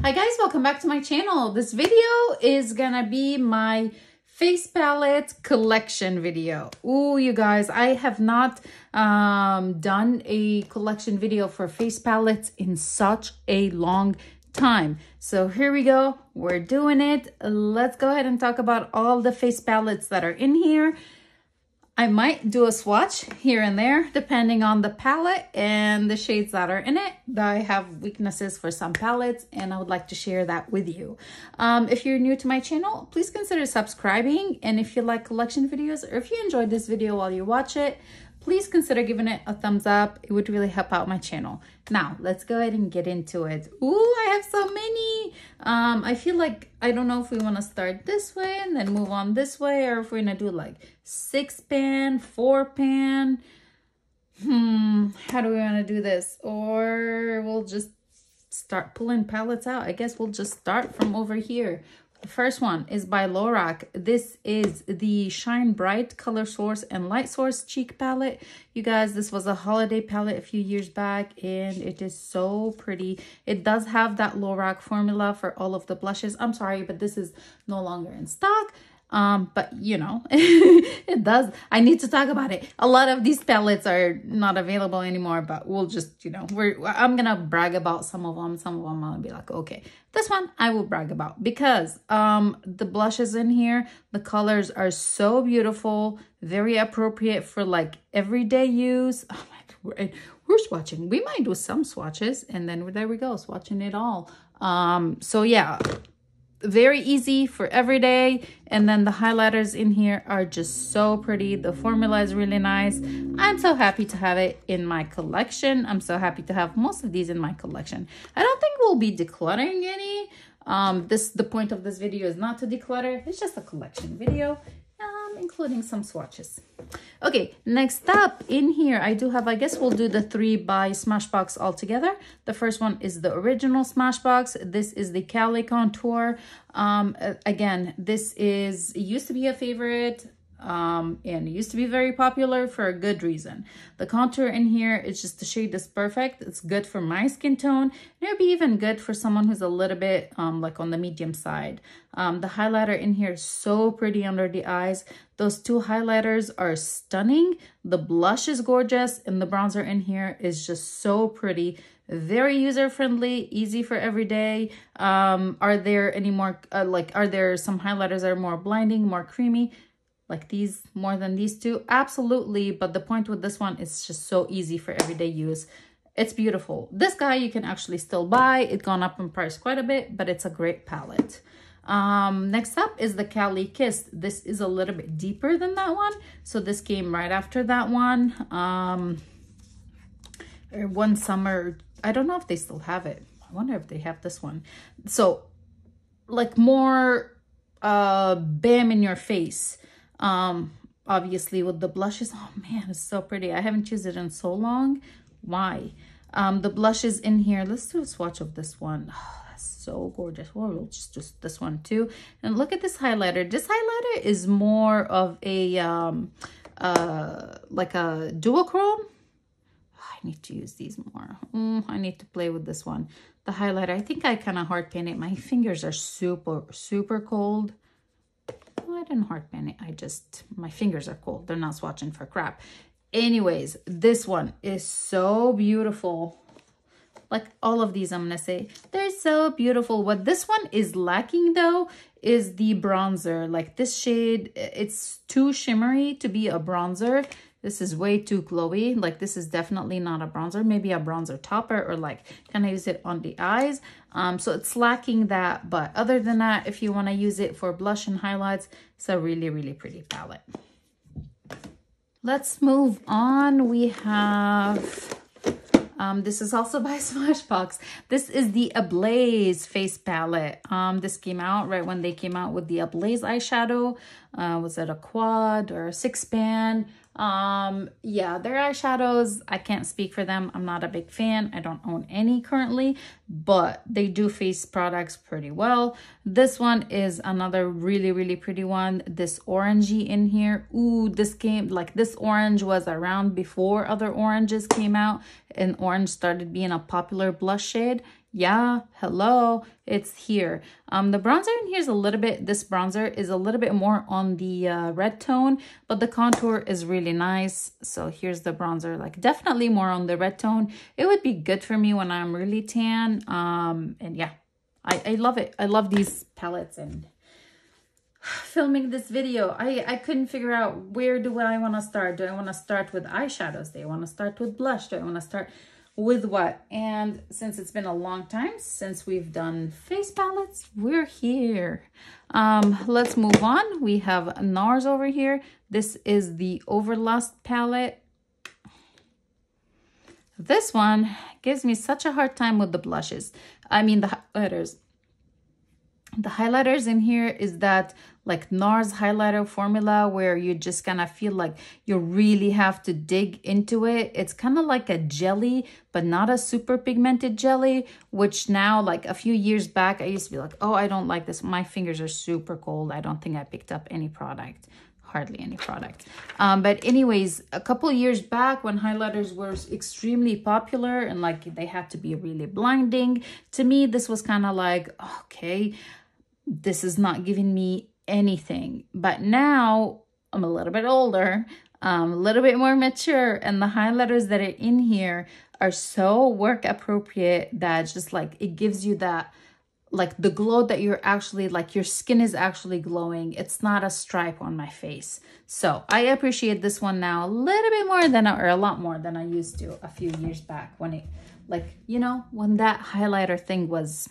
Hi guys, welcome back to my channel. This video is gonna be my face palette collection video. Ooh, you guys, I have not done a collection video for face palettes in such a long time. So here we go, we're doing it. Let's go ahead and talk about all the face palettes that are in here. I might do a swatch here and there depending on the palette and the shades that are in it. I have weaknesses for some palettes and I would like to share that with you. If you're new to my channel, please consider subscribing. And if you like collection videos or if you enjoyed this video while you watch it, please consider giving it a thumbs up. It would really help out my channel. Now, let's go ahead and get into it. Ooh, I have so many. I feel like, I don't know if we want to start this way and then move on this way, or if we're going to do like 6-pan, 4-pan. How do we want to do this? Or we'll just start pulling palettes out. I guess we'll just start from over here. The first one is by Lorac. This is the Shine Bright Color Source and Light Source Cheek Palette. You guys, this was a holiday palette a few years back and it is so pretty. It does have that Lorac formula for all of the blushes. I'm sorry, but this is no longer in stock. But you know, it does. I need to talk about it. A lot of these palettes are not available anymore, but we'll just, you know, I'm gonna brag about some of them. Some of them I'll be like, okay, this one I will brag about because the blushes in here, the colors are so beautiful, very appropriate for like everyday use. Oh my God, we're swatching. We might do some swatches and then there we go, swatching it all. So yeah, very easy for every day. And then the highlighters in here are just so pretty. The formula is really nice. I'm so happy to have it in my collection. I'm so happy to have most of these in my collection. I don't think we'll be decluttering any. The point of this video is not to declutter. It's just a collection video, including some swatches. Okay, next up in here, I do have, I guess we'll do the 3 by Smashbox all together. The first one is the original Smashbox. This is the Cali Contour. Again, this used to be a favorite. And it used to be very popular for a good reason. The contour in here, it's just the shade is perfect. It's good for my skin tone. And it'd be even good for someone who's a little bit like on the medium side. The highlighter in here is so pretty under the eyes. Those 2 highlighters are stunning. The blush is gorgeous and the bronzer in here is just so pretty. Very user-friendly, easy for every day. Are there any more, are there some highlighters that are more blinding, more creamy? Like these more than these 2? Absolutely, but the point with this one is just so easy for everyday use. It's beautiful. This guy you can actually still buy. It's gone up in price quite a bit, but it's a great palette. Next up is the Cali Kiss. This is a little bit deeper than that one, so this came right after that one. One summer, I don't know if they still have it. I wonder if they have this one. So like more bam in your face. Obviously with the blushes. Oh man, it's so pretty. I haven't used it in so long. Why? The blushes in here, let's do a swatch of this one. Oh, that's so gorgeous. Well, we'll just this one too. And look at this highlighter. This highlighter is more of a like a duochrome. I need to use these more. I need to play with this one. The highlighter, I think I kind of hard pan it. My fingers are super cold. I didn't hard pan it. My fingers are cold. They're not swatching for crap. Anyways, this one is so beautiful. Like all of these, I'm gonna say they're so beautiful. What this one is lacking though is the bronzer. Like this shade, it's too shimmery to be a bronzer. This is way too glowy. Like this is definitely not a bronzer, maybe a bronzer topper, or like kind of use it on the eyes. So it's lacking that, but other than that, if you want to use it for blush and highlights, it's a really pretty palette. Let's move on. We have this is also by Smashbox. This is the Ablaze face palette. This came out right when they came out with the Ablaze eyeshadow. Was it a quad or a 6-pan? Yeah, their eyeshadows, I can't speak for them. I'm not a big fan. I don't own any currently, but they do face products pretty well. This one is another really pretty one. This orangey in here. Ooh, this orange was around before other oranges came out and orange started being a popular blush shade. Yeah, hello, it's here. The bronzer in here is a little bit, this bronzer is a little bit more on the red tone, but the contour is really nice. So here's the bronzer, like definitely more on the red tone. It would be good for me when I'm really tan. And yeah, I love it. I love these palettes. And filming this video, I couldn't figure out where do I want to start. Do I want to start with eyeshadows? Do I want to start with blush? Do I want to start with what? And since it's been a long time since we've done face palettes, we're here. Let's move on. We have NARS over here. This is the Overlust palette. This one gives me such a hard time with the blushes. I mean the highlighters. The highlighters in here is that like NARS highlighter formula where you just kind of feel like you really have to dig into it. It's kind of like a jelly, but not a super pigmented jelly, which now like a few years back, I used to be like, oh, I don't like this. My fingers are super cold. I don't think I picked up any product, hardly any product. But anyways, a couple of years back when highlighters were extremely popular and like they had to be really blinding, to me, this was kind of like, okay, this is not giving me anything. But now I'm a little bit older, a little bit more mature, and the highlighters that are in here are so work appropriate that just like it gives you that like the glow that you're actually like your skin is actually glowing. It's not a stripe on my face. So I appreciate this one now a little bit more than or a lot more than I used to a few years back when it like, you know, when that highlighter thing was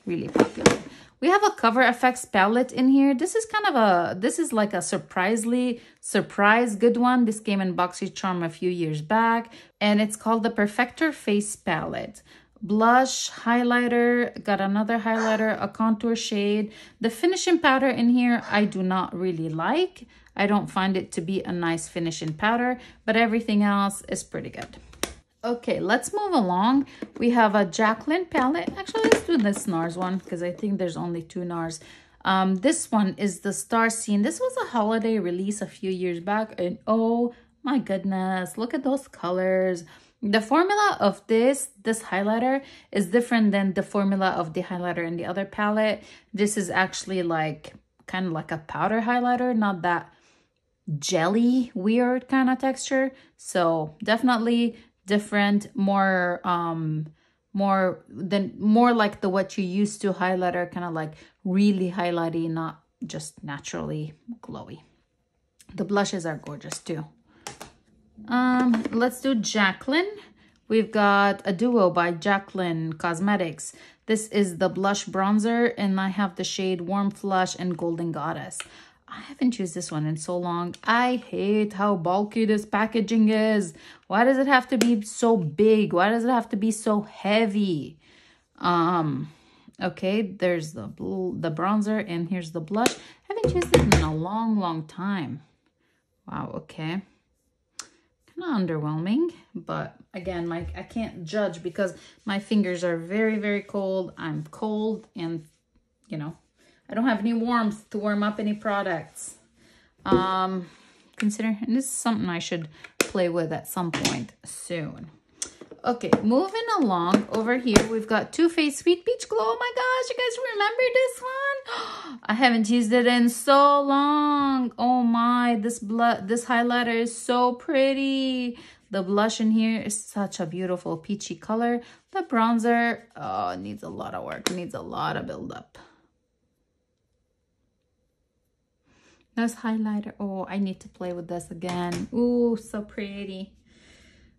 really popular. We have a Cover FX palette in here. This is kind of a, this is like a surprise good one. This came in BoxyCharm a few years back, and it's called the Perfector Face Palette. Blush, highlighter, got another highlighter, a contour shade. The finishing powder in here, I do not really like. I don't find it to be a nice finishing powder, but everything else is pretty good. Okay, let's move along. We have a Jaclyn palette. Actually, let's do this NARS one because I think there's only two NARS. This one is the Star Scene. This was a holiday release a few years back, and oh my goodness, look at those colors. The formula of this highlighter is different than the formula of the highlighter in the other palette. This is actually like kind of like a powder highlighter, not that jelly weird kind of texture. So definitely different, more like the what you used to highlighter, kind of like really highlighty, not just naturally glowy. The blushes are gorgeous too. Let's do Jaclyn. We've got a duo by Jaclyn Cosmetics. This is the blush bronzer, and I have the shade Warm Flush and Golden Goddess. I haven't used this one in so long. I hate how bulky this packaging is. Why does it have to be so big? Why does it have to be so heavy? Okay, there's the bronzer, and here's the blush. I haven't used it in a long time. Wow, okay. Kind of underwhelming, but again, I can't judge because my fingers are very cold. I'm cold, and you know, I don't have any warmth to warm up any products. Consider, and this is something I should play with at some point soon. Okay, moving along over here, we've got Too Faced Sweet Peach Glow. Oh my gosh, you guys remember this one? I haven't used it in so long. Oh my, this highlighter is so pretty. The blush in here is such a beautiful peachy color. The bronzer, oh, it needs a lot of work. It needs a lot of buildup. This highlighter, oh, I need to play with this again. Ooh, so pretty.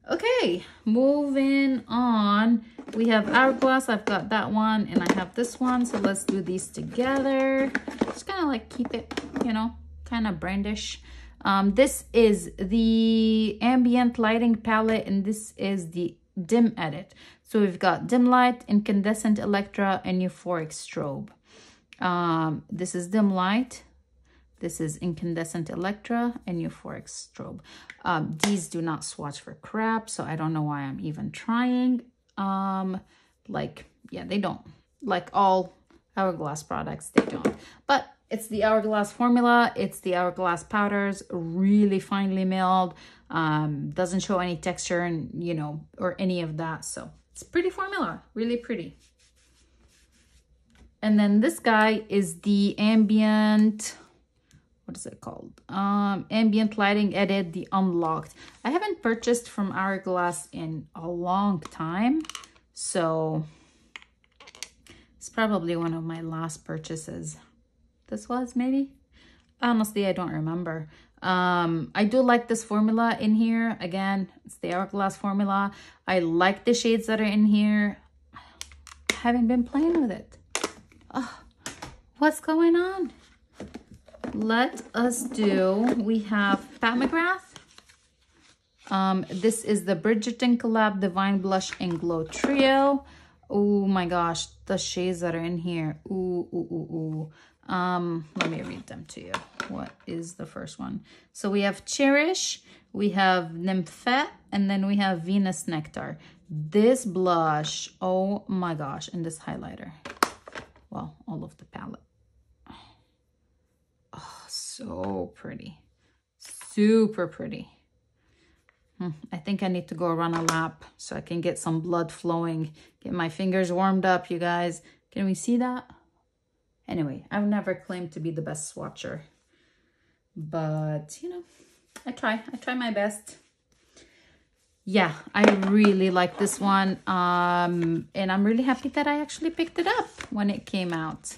Okay, moving on. We have Hourglass. I've got that one, and I have this one. So let's do these together. Just kind of like keep it, you know, kind of brandish. This is the Ambient Lighting palette, and this is the Dim Edit. So we've got Dim Light, Incandescent Electra, and Euphoric Strobe. This is Dim Light. This is Incandescent Electra and Euphoric Strobe. These do not swatch for crap, so I don't know why I'm even trying. Like, yeah, they don't. Like all Hourglass products, they don't. But it's the Hourglass formula. It's the Hourglass powders, really finely milled. Doesn't show any texture and, you know, or any of that. So it's pretty formula, really pretty. And then this guy is the ambient, what is it called? Ambient lighting edit, the unlocked. I haven't purchased from Hourglass in a long time, so it's probably one of my last purchases. This was maybe? Honestly, I don't remember. I do like this formula in here. Again, it's the Hourglass formula. I like the shades that are in here. I haven't been playing with it. Oh, what's going on? Let us do, we have Pat McGrath. This is the Bridgerton Collab Divine Blush and Glow Trio. Oh my gosh, the shades that are in here. Ooh, ooh, ooh, ooh. Let me read them to you. What is the first one? So we have Cherish, we have Nymphette, and then we have Venus Nectar. This blush, oh my gosh, and this highlighter. Well, all of the palette. Oh, so pretty. Super pretty. I think I need to go run a lap so I can get some blood flowing. Get my fingers warmed up, you guys. Can we see that? Anyway, I've never claimed to be the best swatcher. But, you know, I try my best. Yeah, I really like this one. And I'm really happy that I actually picked it up when it came out.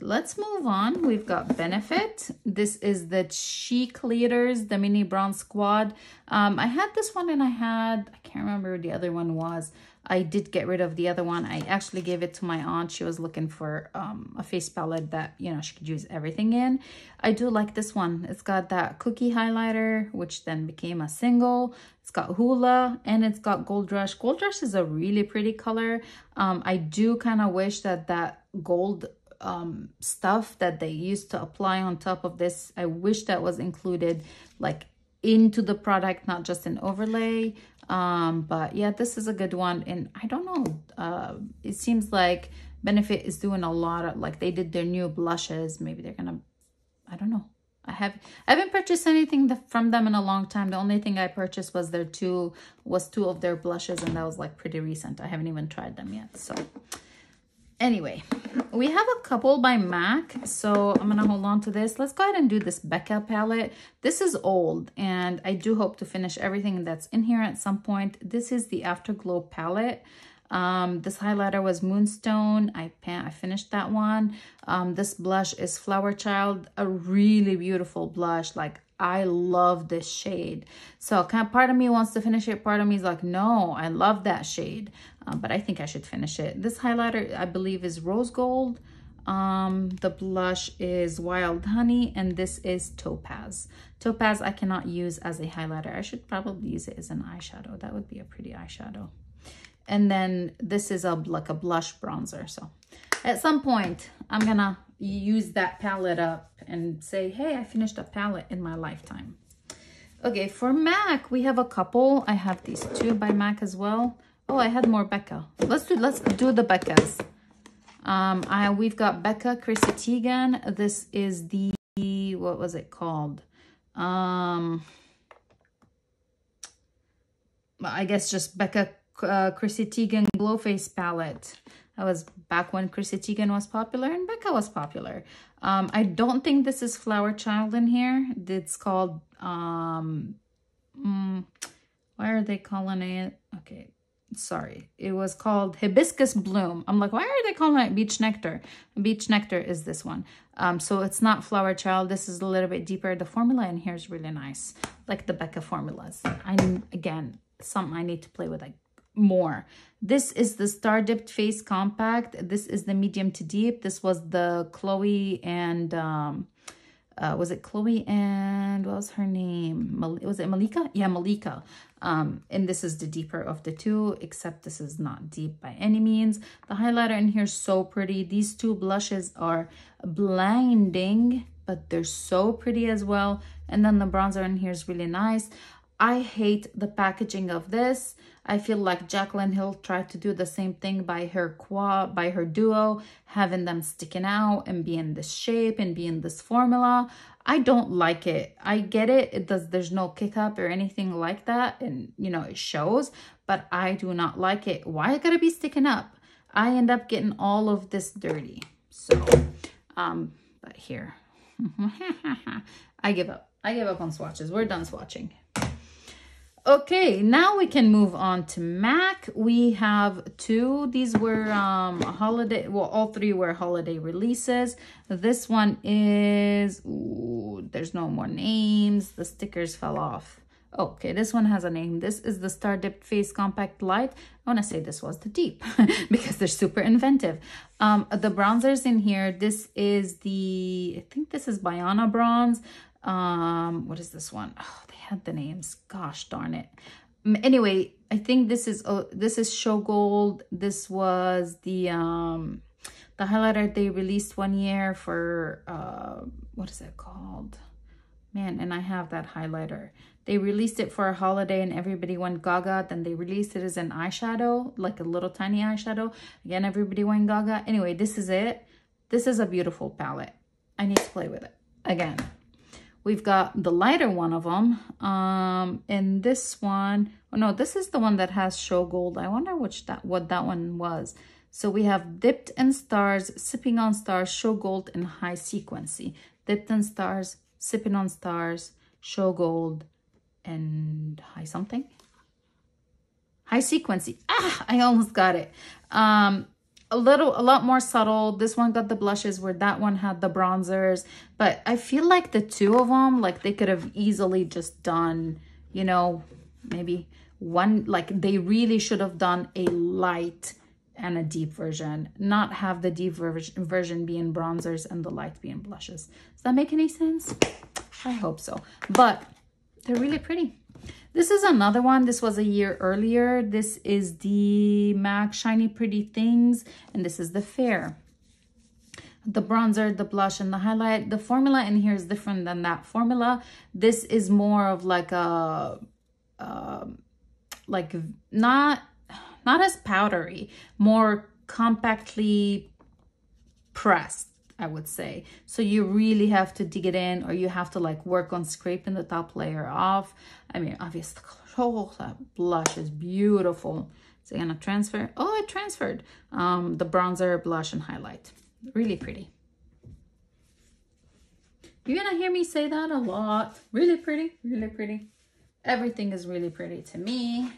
Let's move on. We've got Benefit. This is the Cheek Leaders, the Mini Bronze Squad. I had this one and I can't remember what the other one was. I did get rid of the other one. I actually gave it to my aunt. She was looking for a face palette that, you know, she could use everything in. I do like this one. It's got that cookie highlighter, which then became a single. It's got Hula and it's got Gold Rush. Gold Rush is a really pretty color. I do kind of wish that gold stuff that they used to apply on top of this, I wish that was included like into the product, not just an overlay. But yeah, this is a good one. And I don't know, it seems like Benefit is doing a lot of, like, they did their new blushes. Maybe they're gonna, I don't know. I haven't purchased anything from them in a long time. The only thing I purchased was two of their blushes, and that was like pretty recent. I haven't even tried them yet. So anyway, we have a couple by MAC, so I'm gonna hold on to this. Let's go ahead and do this Becca palette. This is old, and I do hope to finish everything that's in here at some point. This is the Afterglow palette. This highlighter was Moonstone. I finished that one. This blush is Flower Child, a really beautiful blush. Like, I love this shade. So kind of part of me wants to finish it. Part of me is like, no, I love that shade. But I think I should finish it. This highlighter, I believe, is Rose Gold. The blush is Wild Honey, and this is Topaz. Topaz I cannot use as a highlighter. I should probably use it as an eyeshadow. That would be a pretty eyeshadow. And then this is like a blush bronzer. So at some point, I'm gonna use that palette up and say, hey, I finished a palette in my lifetime. Okay, for MAC, we have a couple. I have these two by MAC as well. Oh, I had more Becca. Let's do the Beccas. We've got Becca Chrissy Teigen. This is the, what was it called? I guess just Becca Chrissy Teigen Glow Face palette. That was back when Chrissy Teigen was popular and Becca was popular. I don't think this is Flower Child in here. It's called, why are they calling it? Okay, sorry. It was called Hibiscus Bloom. I'm like, why are they calling it Beach Nectar? Beach Nectar is this one. So it's not Flower Child. This is a little bit deeper. The formula in here is really nice, like the Becca formulas. Again, something I need to play with like more. This is the Star Dipped Face Compact. This is the medium to deep. This was the Chloe and was it Chloe and what was her name? Was it Malika? Yeah, Malika. And this is the deeper of the two, except this is not deep by any means. The highlighter in here is so pretty. These two blushes are blinding, but they're so pretty as well. And then the bronzer in here is really nice. I hate the packaging of this. I feel like Jaclyn Hill tried to do the same thing by her duo, having them sticking out and be in this shape and be in this formula. I don't like it. I get it. There's no kick up or anything like that. And, you know, it shows, but I do not like it. Why it gotta be sticking up? I end up getting all of this dirty. So, but here, I give up. I give up on swatches. We're done swatching. Okay, now we can move on to MAC. We have two. These were holiday, well, all three were holiday releases. This one is, ooh, there's no more names. The stickers fell off. Okay, this one has a name. This is the Star Dipped Face Compact Light. I want to say this was the Deep because they're super inventive. The bronzers in here, this is the, I think this is Biana Bronze. What is this one? Oh, they had the names. Gosh darn it. Anyway, I think this is Show Gold. This was the highlighter they released one year for what is it called? Man, and I have that highlighter. They released it for a holiday and everybody went gaga. Then they released it as an eyeshadow, like a little tiny eyeshadow. Again, everybody went gaga. Anyway, this is it. This is a beautiful palette. I need to play with it again. We've got the lighter one of them. And this one, oh no, this is the one that has Show Gold. I wonder what that one was. So we have Dipped in Stars, Sipping on Stars, Show Gold, and High Sequency. Dipped in Stars, Sipping on Stars, Show Gold, and High something. High Sequency. Ah, I almost got it. A lot more subtle. This one got the blushes where that one had the bronzers. But I feel like the two of them, like they could have easily just done, you know, maybe one, like they really should have done a light and a deep version, not have the deep version being bronzers and the light being blushes. Does that make any sense? I hope so. But they're really pretty. This is another one. This was a year earlier. This is the MAC Shiny Pretty Things, and this is the Fair. The bronzer, the blush, and the highlight. The formula in here is different than that formula. This is more of like a, like not as powdery, more compactly pressed, I would say. So you really have to dig it in, or you have to like work on scraping the top layer off. I mean, obviously, oh, that blush is beautiful. So I'm gonna transfer. Oh, it transferred. The bronzer, blush, and highlight. Really pretty. You're gonna hear me say that a lot. Really pretty, really pretty. Everything is really pretty to me.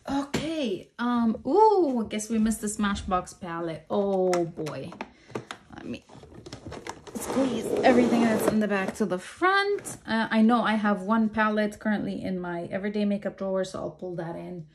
Okay. Ooh, I guess we missed the Smashbox palette. Oh boy. Let me squeeze everything that's in the back to the front. I know I have one palette currently in my everyday makeup drawer, so I'll pull that in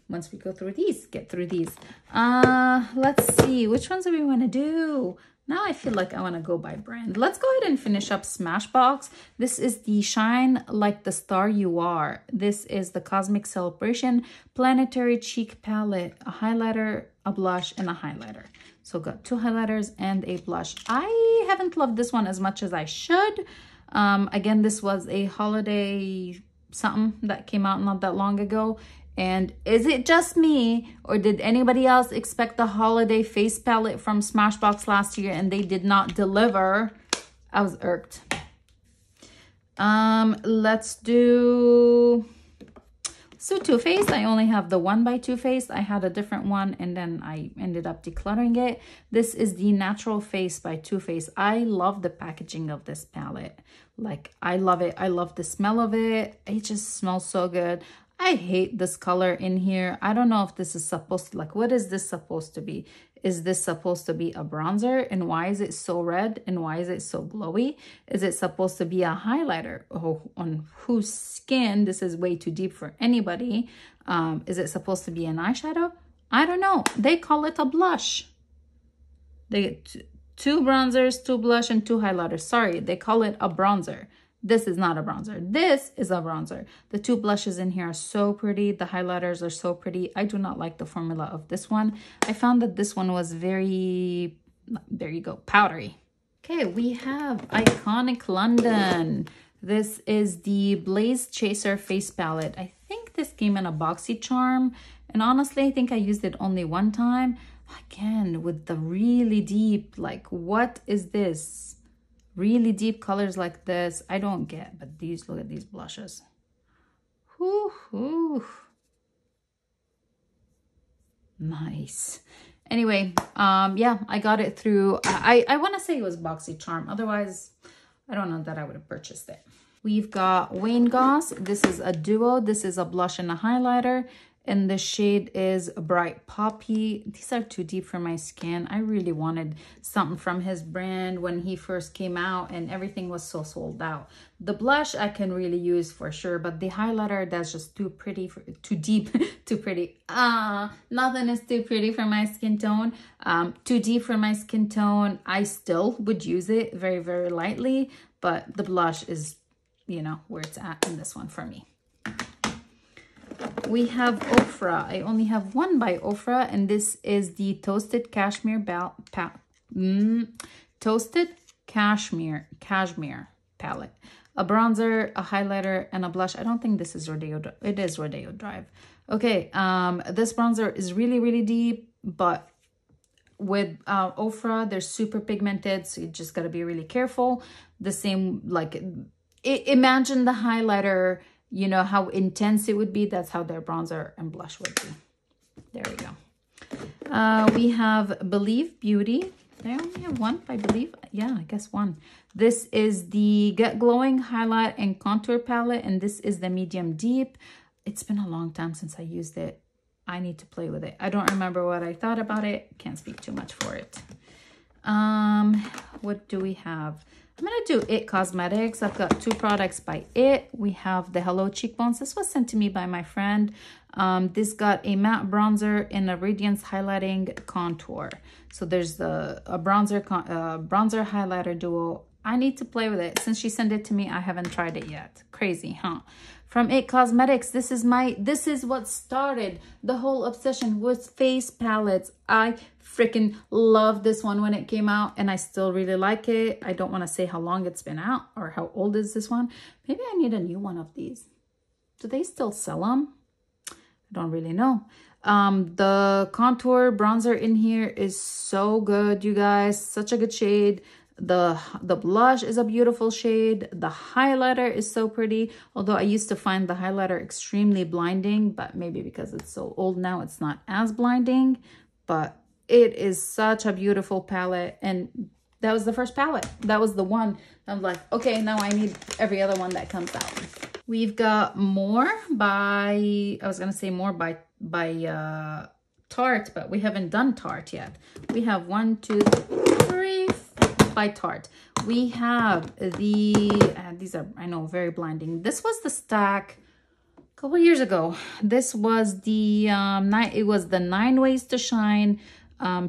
once we go through these, get through these. Let's see, which ones do we want to do? Now I feel like I want to go by brand. Let's go ahead and finish up Smashbox. This is the Shine Like the Star You Are. This is the Cosmic Celebration Planetary Cheek Palette, a highlighter, a blush, and a highlighter. So got two highlighters and a blush. I haven't loved this one as much as I should. Again, this was a holiday something that came out not that long ago. And is it just me, or did anybody else expect the holiday face palette from Smashbox last year and they did not deliver? I was irked. Let's do Too Faced. I only have the one by Too Faced. I had a different one and then I ended up decluttering it. This is the Natural Face by Too Faced. I love the packaging of this palette. Like, I love it. I love the smell of it. It just smells so good. I hate this color in here. I don't know if this is supposed to, like, what is this supposed to be? Is this supposed to be a bronzer? And why is it so red? And why is it so glowy? Is it supposed to be a highlighter? Oh, on whose skin? This is way too deep for anybody. Is it supposed to be an eyeshadow? I don't know. They call it a blush. They get two bronzers, two blush, and two highlighters. Sorry, they call it a bronzer. This is not a bronzer. This is a bronzer. The two blushes in here are so pretty. The highlighters are so pretty. I do not like the formula of this one. I found that this one was very, there you go, powdery. Okay, we have Iconic London. This is the Blaze Chaser Face Palette. I think this came in a boxy charm. And honestly, I think I used it only one time. Again, with the really deep, like, what is this? Really deep colors like this, I don't get, but these, look at these blushes. Whoo, whoo. Nice. Anyway, yeah, I got it through, I want to say it was BoxyCharm. Otherwise, I don't know that I would have purchased it. We've got Wayne Goss. This is a duo. This is a blush and a highlighter. And the shade is Bright Poppy. These are too deep for my skin. I really wanted something from his brand when he first came out and everything was so sold out. The blush I can really use for sure, but the highlighter, that's just too pretty, too deep, too pretty. Nothing is too pretty for my skin tone. Too deep for my skin tone. I still would use it very, very lightly, but the blush is, you know, where it's at in this one for me. We have Ofra. I only have one by Ofra, and this is the Toasted Cashmere Toasted Cashmere palette. A bronzer, a highlighter, and a blush. I don't think this is Rodeo. It is Rodeo Drive. Okay, this bronzer is really, really deep, but with Ofra, they're super pigmented, so you just gotta be really careful. The same, like, imagine the highlighter, you know, how intense it would be. That's how their bronzer and blush would be. There we go. We have Believe Beauty. I only have one, I believe. Yeah, I guess one. This is the Get Glowing Highlight and Contour Palette, and this is the Medium Deep. It's been a long time since I used it. I need to play with it. I don't remember what I thought about it. Can't speak too much for it. What do we have? I'm going to do IT Cosmetics. I've got two products by IT. We have the Hello Cheekbones. This was sent to me by my friend. This got a matte bronzer and a Radiance Highlighting Contour. So there's a bronzer highlighter duo. I need to play with it. Since she sent it to me, I haven't tried it yet. Crazy, huh? From IT Cosmetics, this is what started the whole obsession with face palettes. I freaking love this one when it came out, and I still really like it. I don't want to say how long it's been out or how old is this one. Maybe I need a new one of these. Do they still sell them? I don't really know. The contour bronzer in here is so good, you guys. Such a good shade. The blush is a beautiful shade. The highlighter is so pretty, although I used to find the highlighter extremely blinding, but maybe because it's so old now it's not as blinding. But it is such a beautiful palette, and that was the first palette. That was the one I'm like, okay, now I need every other one that comes out. We've got more by, I was gonna say more by Tarte, but we haven't done Tarte yet. We have 1, 2, 3 by Tarte. We have the these are, I know, very blinding. This was the stack a couple years ago. This was the it was the 9 Ways to Shine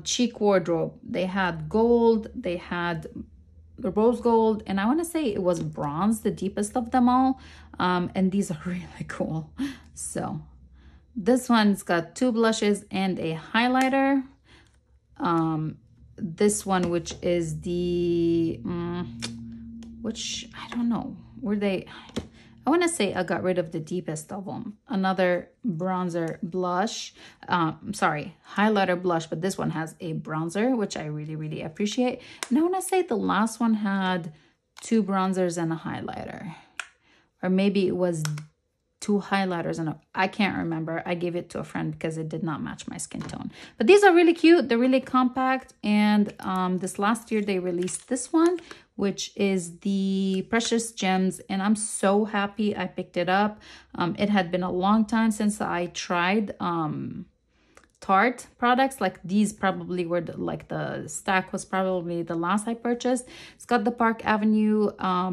cheek wardrobe. They had gold, they had the rose gold, and I want to say it was bronze, the deepest of them all. And these are really cool. So this one's got 2 blushes and a highlighter. This one, which is the which I don't know, were they, I want to say I got rid of the deepest of them. Another bronzer blush, sorry, highlighter blush, but this one has a bronzer, which I really, really appreciate. And I want to say the last one had 2 bronzers and a highlighter, or maybe it was 2 highlighters and I can't remember. I gave it to a friend because it did not match my skin tone. But these are really cute. They're really compact. And this last year they released this one, which is the Precious Gems. And I'm so happy I picked it up. It had been a long time since I tried Tarte products. Like these probably were like the stack was probably the last I purchased. It's got the Park Avenue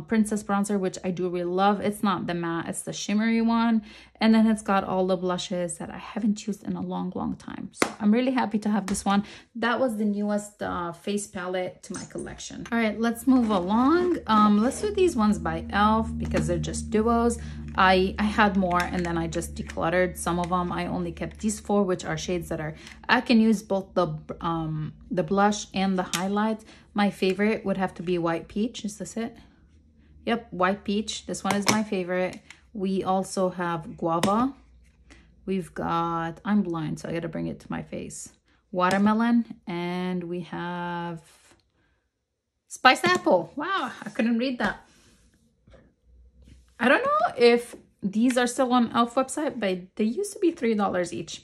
Princess bronzer, which I do really love. It's not the matte, it's the shimmery one. And then it's got all the blushes that I haven't used in a long, long time. So I'm really happy to have this one. That was the newest face palette to my collection. All right, let's move along. Let's do these ones by e.l.f. because they're just duos. I had more and then I just decluttered some of them. I only kept these 4, which are shades that are, I can use both the blush and the highlight. My favorite would have to be White Peach. Is this it? Yep, White Peach. This one is my favorite. We also have Guava. We've got, I'm blind, so I got to bring it to my face. Watermelon. And we have Spiced Apple. Wow, I couldn't read that. I don't know if these are still on e.l.f. website, but they used to be $3 each.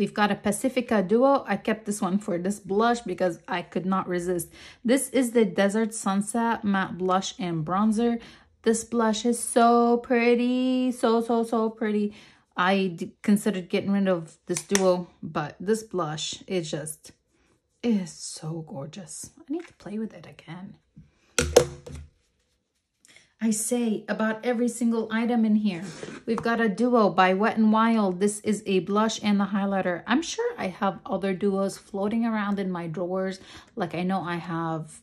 We've got a Pacifica Duo. I kept this one for this blush because I could not resist. This is the Desert Sunset Matte Blush and Bronzer. This blush is so pretty. So pretty. I considered getting rid of this duo, but this blush is so gorgeous. I need to play with it again. I say about every single item in here. We've got a duo by Wet n Wild. This is a blush and the highlighter. I'm sure I have other duos floating around in my drawers. Like I know I have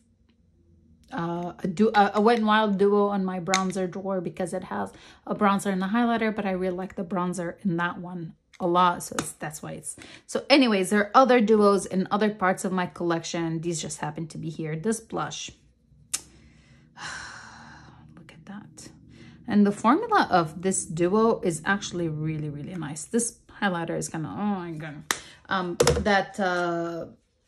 a Wet n Wild duo on my bronzer drawer because it has a bronzer and the highlighter, but I really like the bronzer in that one a lot, so that's why it's so. Anyways, there are other duos in other parts of my collection. These just happen to be here. This blush, look at that. And the formula of this duo is actually really nice. This highlighter is kind of, oh my god,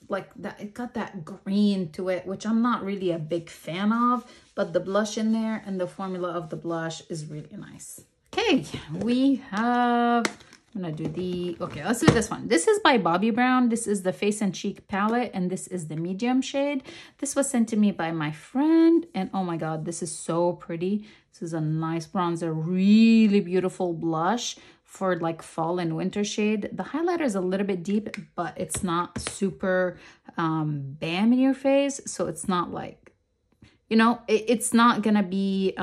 like that, it got that green to it, which I'm not really a big fan of, but the blush in there and the formula of the blush is really nice. Okay, we have, I'm gonna do okay, let's do this one. This is by Bobbi Brown. This is the Face and Cheek palette, and this is the medium shade. This was sent to me by my friend, and oh my god, this is so pretty. This is a nice bronzer, really beautiful blush for like fall and winter shade. The highlighter is a little bit deep, but it's not super bam in your face, so it's not like, you know, it's not gonna be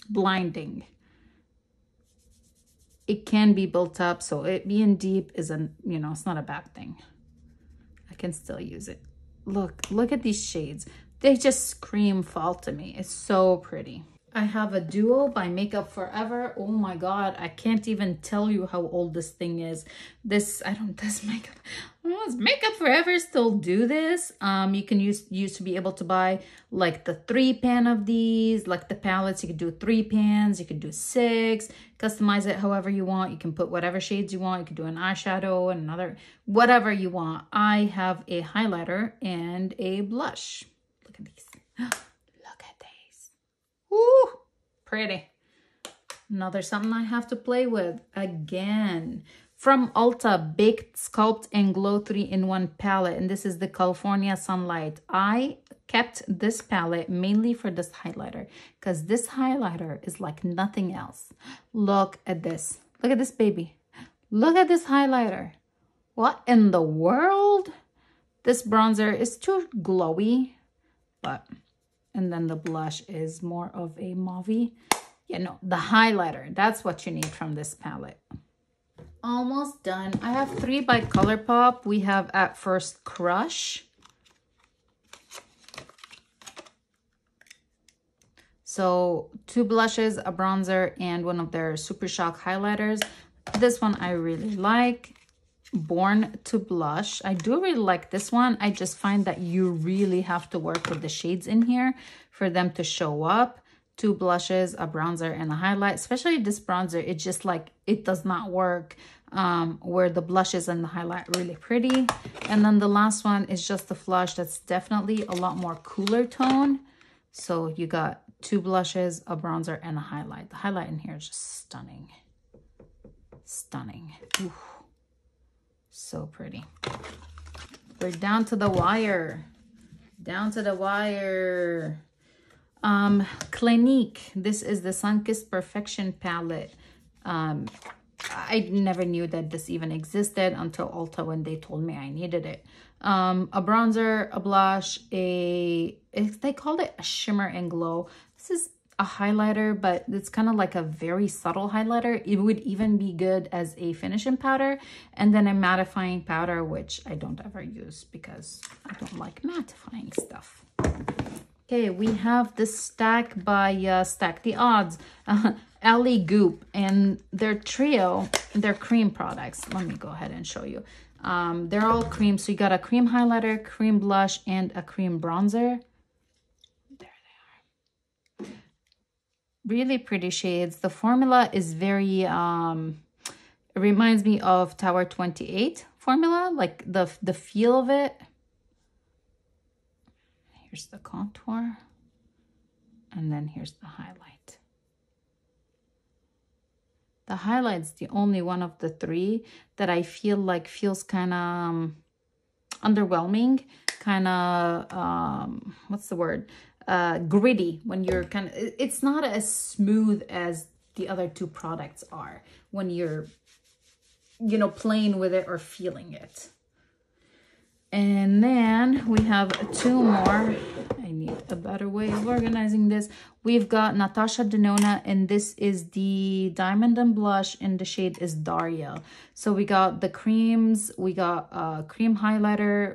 blinding. It can be built up, so it being deep isn't, you know, it's not a bad thing. I can still use it. Look at these shades. They just scream fall to me. It's so pretty. I have a duo by Makeup Forever. Oh my god, I can't even tell you how old this thing is. Does Makeup Forever still do this? You can used to be able to buy like the 3-pan of these, like the palettes. You could do 3 pans, you could do 6, customize it however you want. You can put whatever shades you want. You could do an eyeshadow and another, whatever you want. I have a highlighter and a blush. Look at these. Ooh, pretty. Another something I have to play with again. From Ulta, Baked, Sculpt, and Glow 3-in-1 palette. And this is the California Sunlight. I kept this palette mainly for this highlighter, because this highlighter is like nothing else. Look at this. Look at this baby. Look at this highlighter. What in the world? This bronzer is too glowy, but... and then the blush is more of a mauve. You know, the highlighter, that's what you need from this palette. Almost done. I have 3 by ColourPop. We have At First Crush. So 2 blushes, a bronzer, and one of their Super Shock highlighters. This one I really like. Born to Blush. I do really like this one. I just find that you really have to work with the shades in here for them to show up. 2 blushes, a bronzer, and a highlight. Especially this bronzer, it's just like, it does not work where the blushes and the highlight are really pretty. And then the last one is just a flush that's definitely a lot more cooler tone. So you got 2 blushes, a bronzer, and a highlight. The highlight in here is just stunning. Stunning. Ooh. So pretty. We're down to the wire. Down to the wire. Clinique. This is the Sunkissed Perfection palette. I never knew that this even existed until Ulta when they told me I needed it. A bronzer, a blush, they called it a shimmer and glow. This is a highlighter, but it's kind of like a very subtle highlighter. It would even be good as a finishing powder, and then a mattifying powder, which I don't ever use because I don't like mattifying stuff. Okay, we have this stack by Stack the Odds, Alley Goop, and their trio, their cream products. Let me go ahead and show you. They're all cream, so you got a cream highlighter, cream blush, and a cream bronzer. Really pretty shades. The formula is very it reminds me of Tower 28 formula, like the feel of it. Here's the contour, and then here's the highlight. The highlight's the only one of the three that I feel like feels kind of underwhelming, kind of, what's the word? Gritty when you're kind of, it's not as smooth as the other two products are when you're, you know, playing with it or feeling it. And then we have two more. I need a better way of organizing this. We've got Natasha Denona, and this is the Diamond and Blush, and the shade is Daria. So we got the creams. We got a cream highlighter.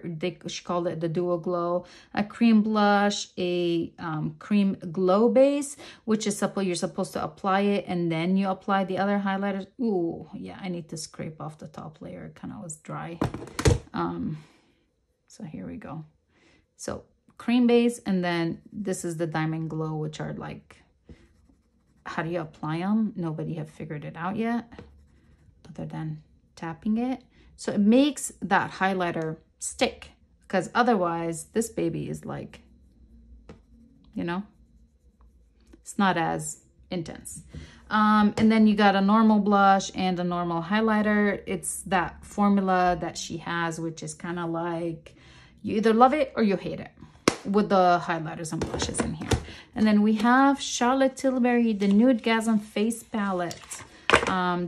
She called it the Duo Glow. A cream blush, a cream glow base, which is you're supposed to apply it, and then you apply the other highlighters. Ooh, yeah, I need to scrape off the top layer. It kind of was dry. So here we go. So cream base, and then this is the Diamond Glow, which are like, how do you apply them? Nobody have figured it out yet, other than tapping it. So it makes that highlighter stick, because otherwise this baby is like, you know, it's not as intense. And then you got a normal blush and a normal highlighter. It's that formula that she has, which is kind of like, you either love it or you hate it, with the highlighters and blushes in here. And then we have Charlotte Tilbury, the Nudegasm Face Palette.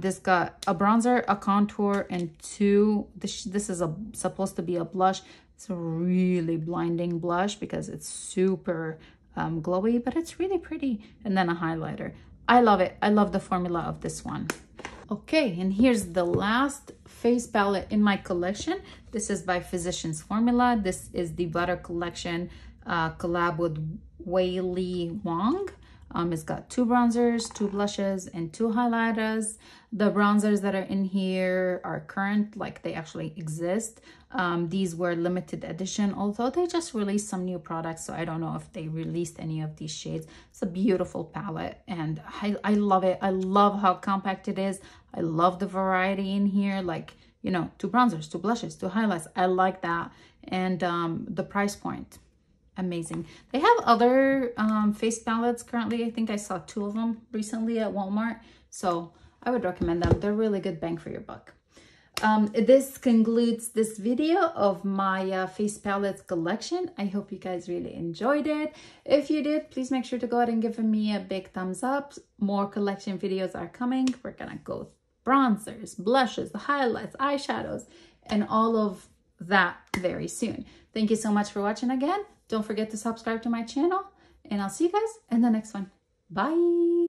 This got a bronzer, a contour, and two, this is supposed to be a blush. It's a really blinding blush because it's super glowy, but it's really pretty. And then a highlighter. I love it. I love the formula of this one. Okay, and here's the last face palette in my collection. This is by Physicians Formula. This is the Butter Collection collab with Wei Li Wang. It's got two bronzers, two blushes, and two highlighters. The bronzers that are in here are current, like they actually exist. These were limited edition, although they just released some new products, so I don't know if they released any of these shades. It's a beautiful palette, and I love it. I love how compact it is. I love the variety in here, like, you know, two bronzers, two blushes, two highlights. I like that. And the price point, amazing. They have other face palettes currently. I think I saw two of them recently at Walmart, so I would recommend them. They're really good bang for your buck. This concludes this video of my face palettes collection. I hope you guys really enjoyed it. If you did, please make sure to go ahead and give me a big thumbs up. More collection videos are coming. We're gonna go bronzers, blushes, highlights, eyeshadows, and all of that very soon. Thank you so much for watching again. Don't forget to subscribe to my channel, and I'll see you guys in the next one. Bye.